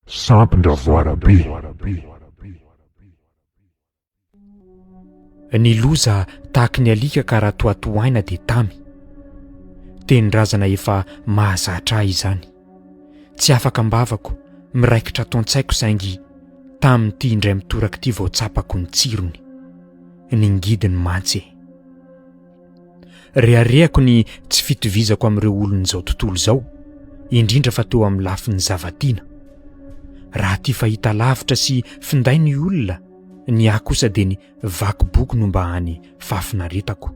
Sampin-dravoarabe. Ny loza tahaka ny alika ka raha toatoaina dia tamy. Tenin-drazana efa mahazatra ahy izany. Tsy afaka mbavako, miraikitra ataon-tsaiko saingy tamin'ity indray mitoraka ity vao tsapako ny tsirony. Ny ngidiny mantsy. Reharehako ny tsy fitovizako amin'ireo olon'izao tontolo izao, indrindra fa teo amin'ny lafin'ny zavatiana. Raha tia fahita lavitra sy finday ny olona, ny ahy kosa dia ny vakiboky no mba hany fafinaretako.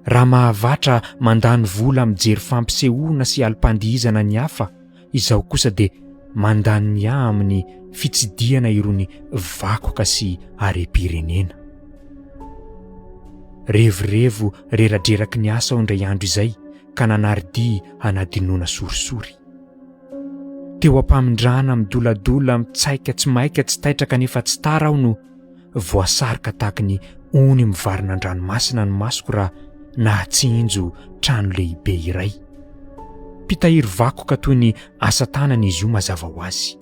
Raha mahavatra mandany vola mijery fampisehoana sy alim-pandihizana ny hafa, izaho kosa dia mandany ny ahy amin'ny fitsidihana irony vakoka sy harem-pirenena. Revirevo reradreraky ny asa ao indray andro izay ka nanaridia hanadinoana sorisory. Teo ampamindrana midoladola mitsaika tsy maika tsy taitraka nefa tsy tara aho no voasarika tahaka ny ony mivarina an-dranomasina ny masoko raha nahatsinjo trano lehibe iray. Mpitahiry vakoka toy ny asa tanana izy io mazava ho azy.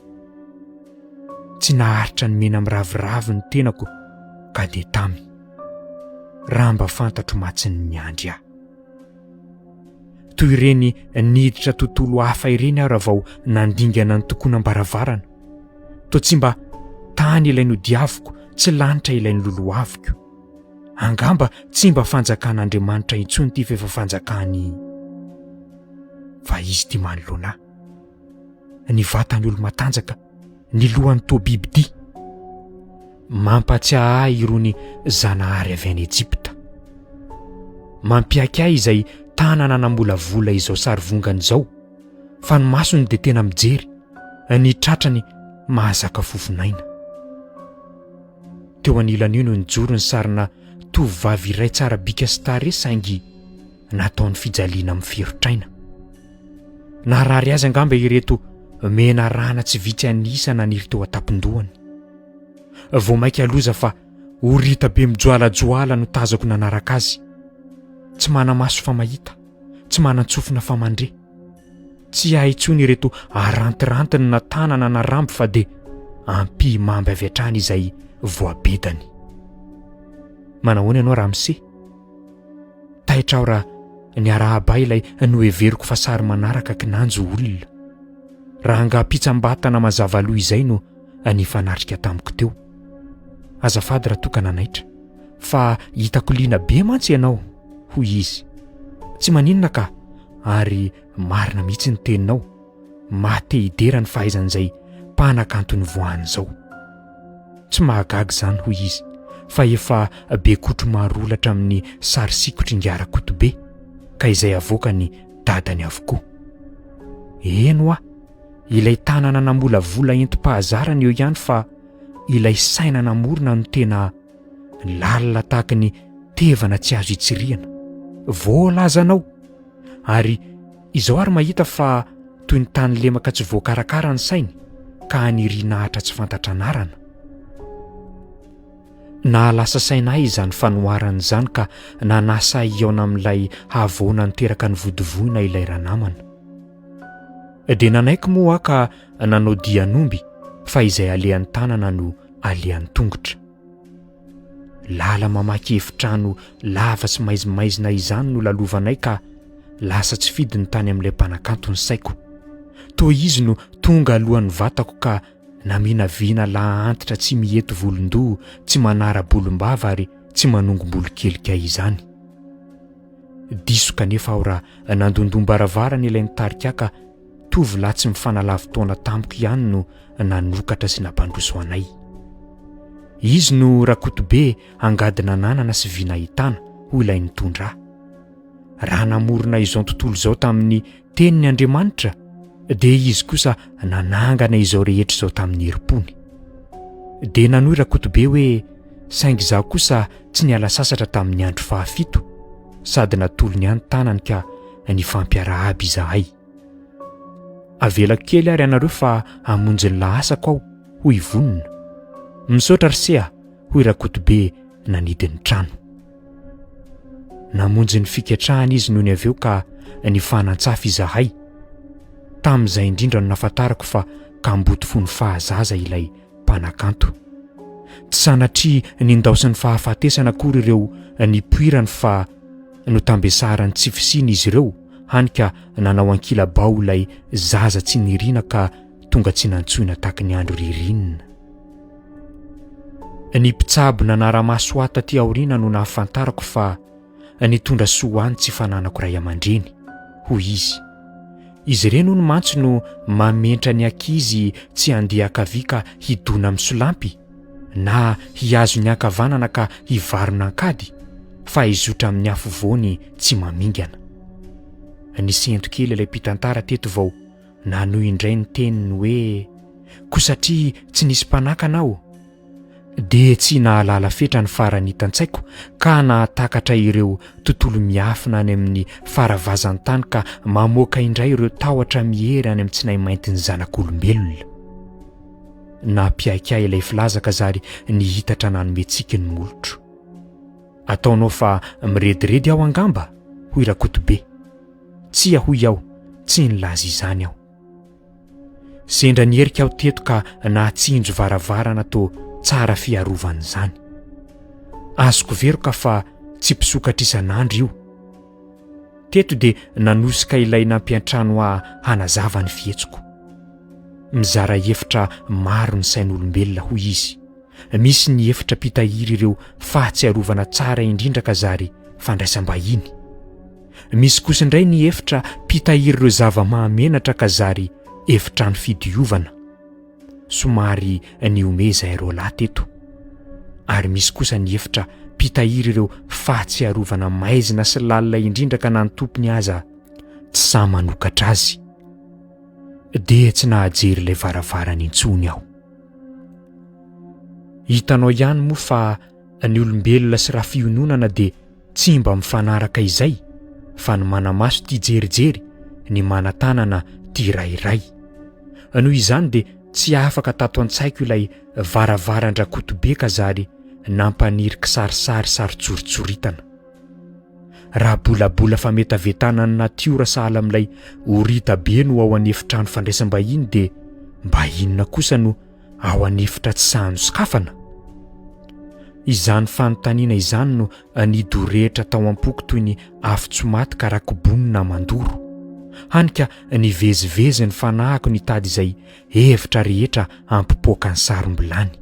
Tsy naharitra ny mena miraviravy ny tenako ka dia tamy. Raha mba fantatro matsiny ny andry aho. Toy ireny niditra tontolo hafa ireny aho raha vao nandingana ny tokonam-baravarana. Toa tsy mba tany ilay no diaviko, tsy lanitra ilay ny lolohaviko. Angamba tsy mba fanjakan'Andriamanitra intsony ty fa efa fanjakany. Fa izy ty manoloana. Ny vatany olo matanjaka, ny lohany toa bibidia. Mampatsiahy ahy irony zanahary avy any Ejipta. Mampiaiky ahy izay tanana namolavola izao sarivongana izao, fa ny masony dia tena mijery, ny tratrany mahazaka fofinaina. Teo anilany io no nijoro ny sarina tovovavy iray tsara bika sy tarehy saingy nataony fijaliana amin'ny ferotraina. Naharary azy angamba ireto mena rana tsy vitsy anisana niry teo an-tampon-dohany. Vao maika loza fa horita be mijoalajoala no tazako nanaraka azy. Tsy mana-maso fa mahita, tsy manan-tsofina fa mandre. Tsy ahy intsony ireto arantirantiny na tanana na rambo fa dia ampy-mamby avy hatrany izay voabedany. Manahoana ianao Ramose? Taitra aho raha ny arahaba ilay noheveriko fa sary manaraka kinanjo olona. Raha angam-pitsambatana mazava loha izay no nifanatrika tamiko teo. Azafady raha toka nanaitra, fa hitako liana be mantsy ianao, hoy izy. Tsy maninona ka, ary marina mihitsy ny teninao, mahate-hidera ny fahaizan'izay mpanakanto ny voany izao. Tsy mahagaga izany, hoy izy, fa efa be kotro marolatra amin'ny sary sikotry ngara-kotobe, ka izay avoaka ny dadany avokoa. Eno aho, ilay tanana namolavola entim-pahazarana eo ihany fa ilay saina namorona no tena lalina tahaka ny tevana tsy azo itsirihana. Voalazanao, ary izao ary mahita fa toy ny tany lemaka tsy voakarakara ny sainy ka anirinahatra tsy fantatra anarana. Nahalasa saina ahy izany fanoharana izany ka nanasa iaona amin'ilay havoana niteraka ny vodivoina ilay ranamana. Dia nanaiko moa ka nanao dianomby fa izay alehan'ny tanana no alehan'ny tongotra. Lala mamaky efitrano lava sy maizimaizina izany no lalovanay ka lasa tsy fidy ny tany amin'ilay mpanakanto ny saiko. Toa izy no tonga alohan'ny vatako ka naminavina laha-antitra tsy mihety volondoha, tsy manara-bolom-bava ary tsy manongom-bolo-kelika izany. Diso kanefa aho raha nandondom-baravarana ilay nitarika ka tovolahy tsy mifanalavy-taona tamiko ihany no nanokatra sy nampandroso anay. Izy no rakotobe angadina nanana sy vinahitana, hoy ilay nitondra. Raha namorona izao tontolo izao tamin'ny teniny Andriamanitra, dia izy kosa nanangana izao rehetra izao tamin'ny herim-pony. Dia nanohy rakotobe hoe saingy izaho kosa tsy niala sasatra tamin'ny andro fahafito, sady natolony ihany tanany ka nifampiara aby izahay. Avela kely ary ianareo fa hamonjy ny lahasako aho, hoy vonona. Misaotra Risea, hoy rakotobe nanidiny trano. Namonjy ny fiketrahana izy noho ny aveo ka nifanan-tsafy izahay. Tamin'izay indrindra no nafantarako fa ka mboto fony fahazaza ilay mpanakanto. Tsy sanatria nindaosin'ny fahafatesana akory ireo nipoirany fa notambesarany tsy fisiny izy ireo, hany ka nanao ankilabao ilay zaza tsy nirina ka tonga tsy nantsoina taky ny andro ririnina. Ny mpitsabo nanara-masoata ty aoriana no nahafantarako fa nitondra soany tsy fananako ray aman-dreny hoy izy. Izy ireny no mantsy no mamentra ny ankizy tsy handeha akavika hidona amin'ny solampy na hiazo ny ankavanana ka hivarona ankady fa hizotra amin'ny afovoany tsy mamingana. Nisento kely ilay mpitantara teto vao nanohy indray ny teniny hoe ko satria tsy nisy mpanakana aho dia tsy nahalala fetra ny farany hitan-tsaiko ka nahatakatra ireo tontolo miafina any amin'ny faravazan-tany ka mamoaka indray ireo tahotra mihery any amin'ny tsy nahy mainty ny zanak'olombelona. Nampiaikai ilay filazaka zary nihitatra nanomentsiky ny molotro. Ataonao fa mirediredy aho angamba hoy Rakotobe. Tsy ahoy aho, tsy nilaza izany aho. Sendra nierika aho teto ka nahatsinjo varavarana to tsara fiarovan'izany. Azoko veroka fa tsy mpisokatra isan'andro io. Teto dia nanosika ilay nampiantrano hanazava ny fietsiko. Mizara efitra maro ny sain'olombelona hoy izy. Misy ny efitra mpitahiry ireo fahatsiarovana tsara indrindra ka zary fandraisam-bahiny. Misy kosa indray ny efitra mpitahiry ireo zava-mahamenatra ka zary efitrano fidiovana. Somary niomeza ireo lahy teto. Ary misy kosa ny efitra mpitahiry ireo fahatsiarovana maizina sy lalina indrindra ka na ny tompony aza tsy sa manokatra azy. Dia tsy nahajery ilay varavarany intsony aho. Hitanao ihany moa fa ny olombelona sy raha fiononana dia tsy mba mifanaraka izay fa ny manamaso tia jerijery, ny manatanana tia rairay. Noho izany dia tsy afaka tato an-tsaiko ilay varavaran-Rakotobe ka zary nampaniry kisarisary saritsoritsoritana. Raha bolabola fametavetana ny natiora sahala amin'ilay horita be no ao anefitrano fandraisam-bahiny dia mba inona kosa no ao anefitra tsy sahano sokafana. Izany fanontaniana izany no nidorehitra tao am-poko toy ny afo-tsomaty ka rakobonina mandoro. Hany ka nivezivezy ny fanahiko nitady izay hevitra rehetra ampipoaka ny sarom-bilany.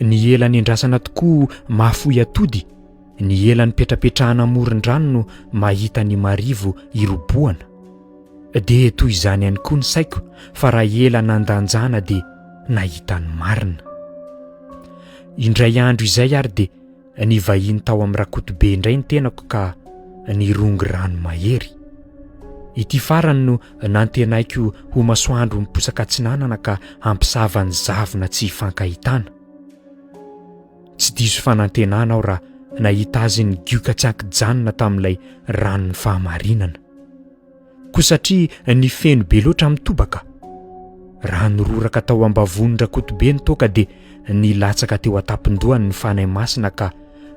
Ny ela niandrasana tokoa mahafoy atody, ny ela nipetrapetrahana amoron-drano no mahita ny marivo iroboana. Dia toy izany ihany koa ny saiko fa raha ela nandanjana dia nahita ny marina. Indray andro izay ary dia nivahiny tao amin'ny Rakotobe indray ny tenako ka nirongy rano mahery. Ity farany no nantenaiko ho masoandro miposaka atsinanana ka ampisava ny zavona tsy hifankahitana. Tsy diso fanantenana aho raha nahita azy ny gioka tsy ankijanona tamin'ilay ranony fahamarinana. Ko satria ny feno be loatra mitobaka. Raha niroraka tao ambavon'ny Rakotobe ny toka dia nilatsaka teo atapindohany ny fanahy masina ka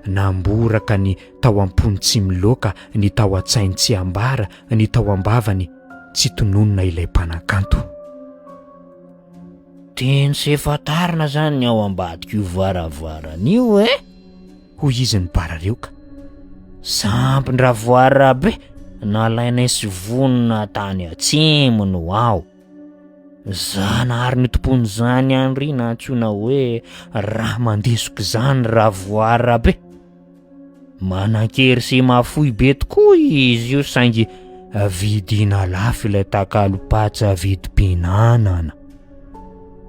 namboraka ny tao am-pony tsy miloaka, ny tao an-tsainy tsy ambara, ny tao am-bavany tsy tononona ilay mpanakanto. Teny sy efatarina zany ny ao ambadika io varavaran'io hoy izy ny barareoka. Sampin-dravoara be nalainay sy vonona tany atsimo no ao. Zanahary ny tompony zany andry na antsoina hoe raha mandesoko zany ravoara be. Manan-kery sy mahafoy be tokoa izy io saingy vidina lafo ilay takalopatsa vidim-pihinanana.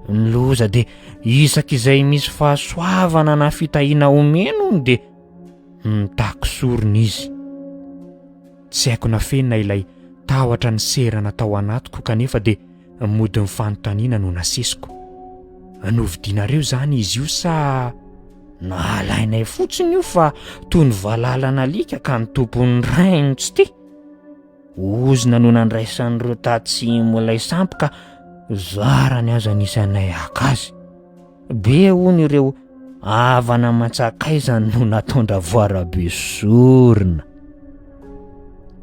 Ny loza dia isak'izay misy fahasoavana na fitahiana omeno dia mitakisorona izy. Tsy haiko na fenina ilay tahotra ny serana tao anatiko kanefa dia mody ny fanontaniana no nasesiko. Novidinareo zany izy io sa nahalainay fotsiny io fa toy ny valalana alika ka ny tompony rainy tsy ty. Ozina no nandraisan'ireo tatsimo ilay sampy ka zarany aza nisanay akazy. Be hono ireo havana matsakaizany no nataondra voarabe sorona.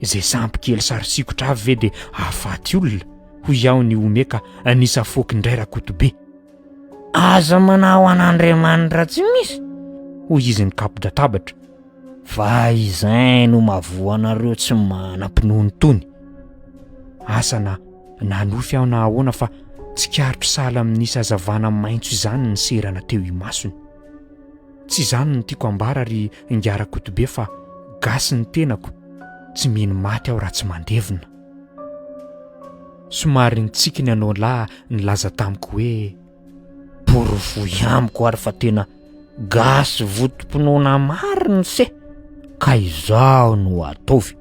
Izay sampy kely sarisikotra avy ve dia afaty olona hoy aho ny omeka nisafoky indray Rakotobe. Aza manao an'Andriamanitra tsy misy, hoy izy ny kapo-databatra. fa izay no mavoa anareo tsy manam-pinoany tony. Asana nanofy aho na ahoana fa tsy karitro sala amin'nisy hazavana maintso izany ny serana teo imasony. Tsy izany no tiako ambara ry Inga Rakotobe fa gasy ny tenako, tsy mino maty aho raha tsy mandevina. Somary nitsikiny anao lahy nilaza tamiko hoe porofo amiko ary fa tena gasy votom-pinoana mariny se, ka izao no ataovy.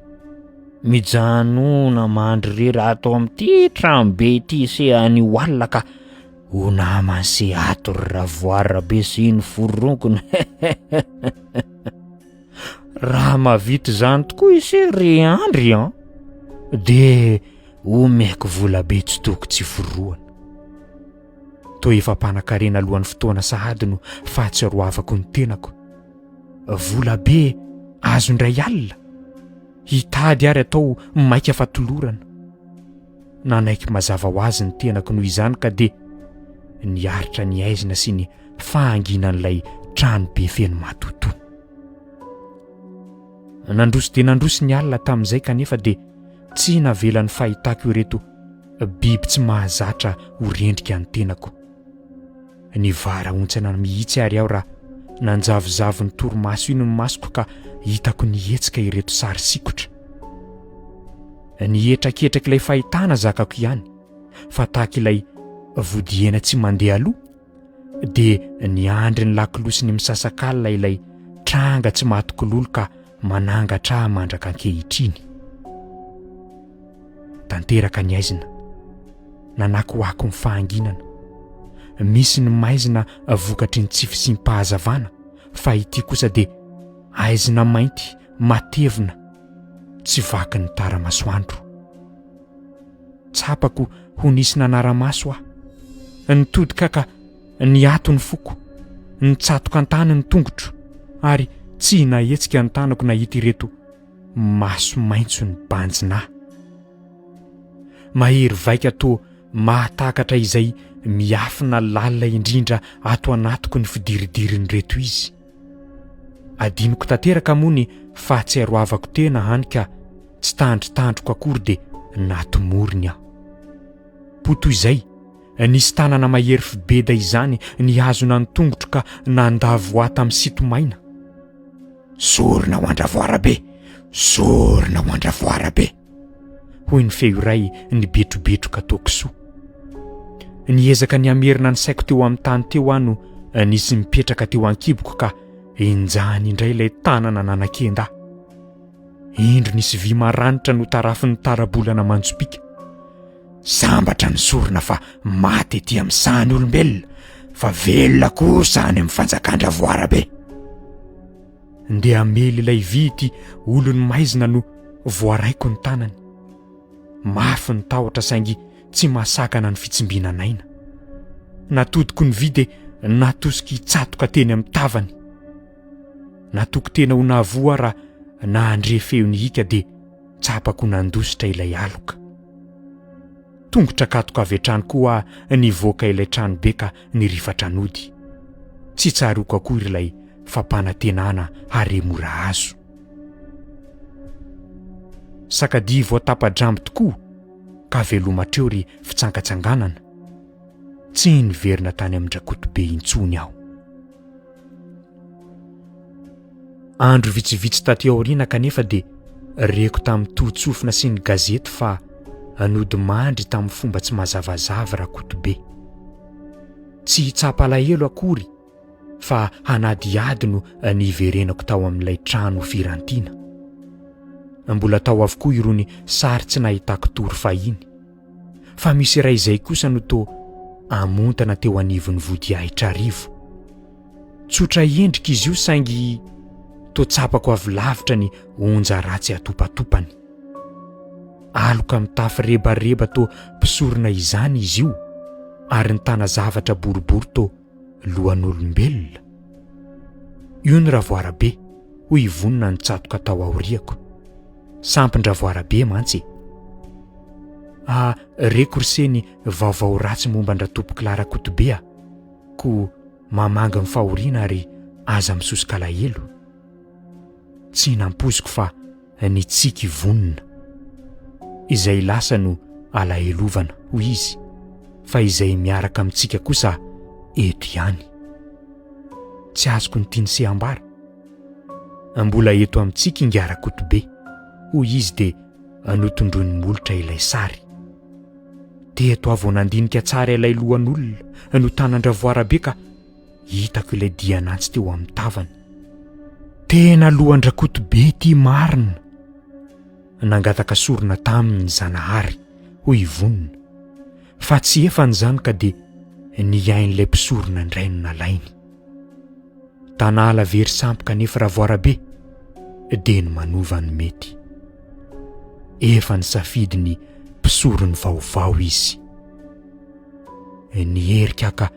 Mijanona mandry rery atao amin'ity tranobe ity se any Oalina ka ho namany se ato ry Ravoara be sy ny foronkony. Raha mavity zany tokoa isery andry an, de omeko vola be tsy toko tsy foroana. Toa efa mpanan-karena alohan'ny fotoana sahady no fahatsiarovako ny tenako. Vola be azo indray alina, hitady ary atao maika fatolorana. Nanaiky mazava ho azy ny tenako noho izany ka de niaritra ny aizina sy ny fahanginan'ilay trano be feno matoto. Nandroso de nandroso ny alina tamin'izay kanefa de tsy navelan'ny fahitako ireto biby tsy mahazatra ho rendrika ny tenako. Ny vara ontsana mihitsy ary aho raha nanjavozavo ny torimaso ino ny masoko ka hitako nihetsika ireto sary sikotra. Nietraketrak'ilay fahitana zakako ihany, fa tahaka ilay vodiena tsy mandeha aloha, de niandry ny lakilosiny misasakalina ilay tranga tsy matokololo ka manangatra mandraka ankehitriny. Tanteraka ny aizina, nanako ako ny fahanginana. Misy ny maizina vokatry ny tsify sy ny mpahazavana, fa ity kosa de aizina mainty matevina, tsy vaky ny tara-masoandro. Tsapako ho nisy nanara-maso aho, nitodika ka niato ny foko, nitsatoka an-tany ny tongotro, ary tsy nahetsika ny tanako nahita ireto maso maintso ny banjinahy. Mahery vaika to mahatakatra izay miafina lalina indrindra ato anatiko ny fidiridiriny reto izy. Adinoko tanteraka moa ny fahatsiarovako tena hany ka tsy tandritandroko akory de natomoriny aho. Poto izay, nisy tanana mahery fibeda izany nihazona ny tongotro ka nandavo ato amin'ny sitomaina. Sorina ho Andravoara be, sorina ho Andravoara be, hoy ny feo iray nibetrobetroka tokisoa. Niezaka ny amerina ny saiko teo amin'ny tany teo ano nisy mipetraka teo ankiboko ka enjany indray ilay tanana nanan-kenda. Indro nisy vy maranitra no tarafin'ny tarabolana manjopika. Sambatra ny sorina fa maty ety amin'ny sahany olombelona, fa velona kosa any amin'ny fanjakan-Dravoara be. Nde amely ilay vy ity olony maizina no voaraiko ny tanany. Mafy ny tahotra saingy tsy masakana ny fitsimbinanaina. Natodiko ny vy de natosiky hitsatoka teny amin'ny tavany. Natoko tena ho navoa raha nahandre feo ny hika de tsapako nandositra ilay aloka. Tongotra katoka avy hatrany koa nivoaka ilay trano be ka nirifatra nody. Tsy tsaroako akory ilay fampanantenana haremora azo. Sakady voatapa-drambo tokoa ka velomatreo ry fitsangatsanganana. Tsy niverina tany amin'ny Rakotobe intsony aho. Andro vitsivitsy taty aoriana kanefa de reko tamin'ny tohitsofina sy ny gazety fa anody mandry tamin'ny fomba tsy mazavazava Rakotobe. Tsy hitsapa alahelo akory fa hanadiady no niverenako tao amin'ilay trano firantiana. Mbola tao avokoa irony sary tsy nahitako tory fahiny, fa misy iray izay kosa no to amontana teo anivon'ny vody ahitra arivo. Tsotra endrika izy io saingy to tsapako avy lavitra ny onja ratsy atopatopany. Aloka mitafy rebareba to mpisorona izany izy io, ary ny tana zavatra boribory to lohan'olombelona. Io ny Ravoara be, hoy vonona ny tsatoka tao aoriako. Sampin-Ravoara be mantsy. rekorseny vaovao ratsy momba andra-tompo Klara Kotobea ko mamanga amin'ny fahoriana ary aza misosoka lahelo. Tsy nampoziko fa ny tsiky vonona izay lasa no alahelovana hoy izy, fa izay miaraka amintsika kosa eto ihany. Tsy azoko ny tiany seambara. Mbola eto amintsika Ingara Kotobe hoy izy dia notondroiny molotra ilay sary. Teto avao nandinika tsara ilay lohan'olona no tanandravoara be ka hitako ilay dianantsy teo amin'ny tavany. Tena lohan-drakotobe ty marina. Nangataka sorona taminy Zanahary hoy vonona, fa tsy efany zany ka dia niain'ilay mpisorona indray no nalainy. Tanala very sampoka nefa ravoara be dia ny manova ny mety. Efa ny safidy ny mpisorony vaovao izy. Ny herika ka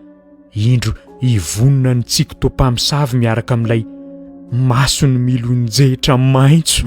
indro ivonona ny tsiko topamosavy miaraka amin'ilay masony milonjetra maitso.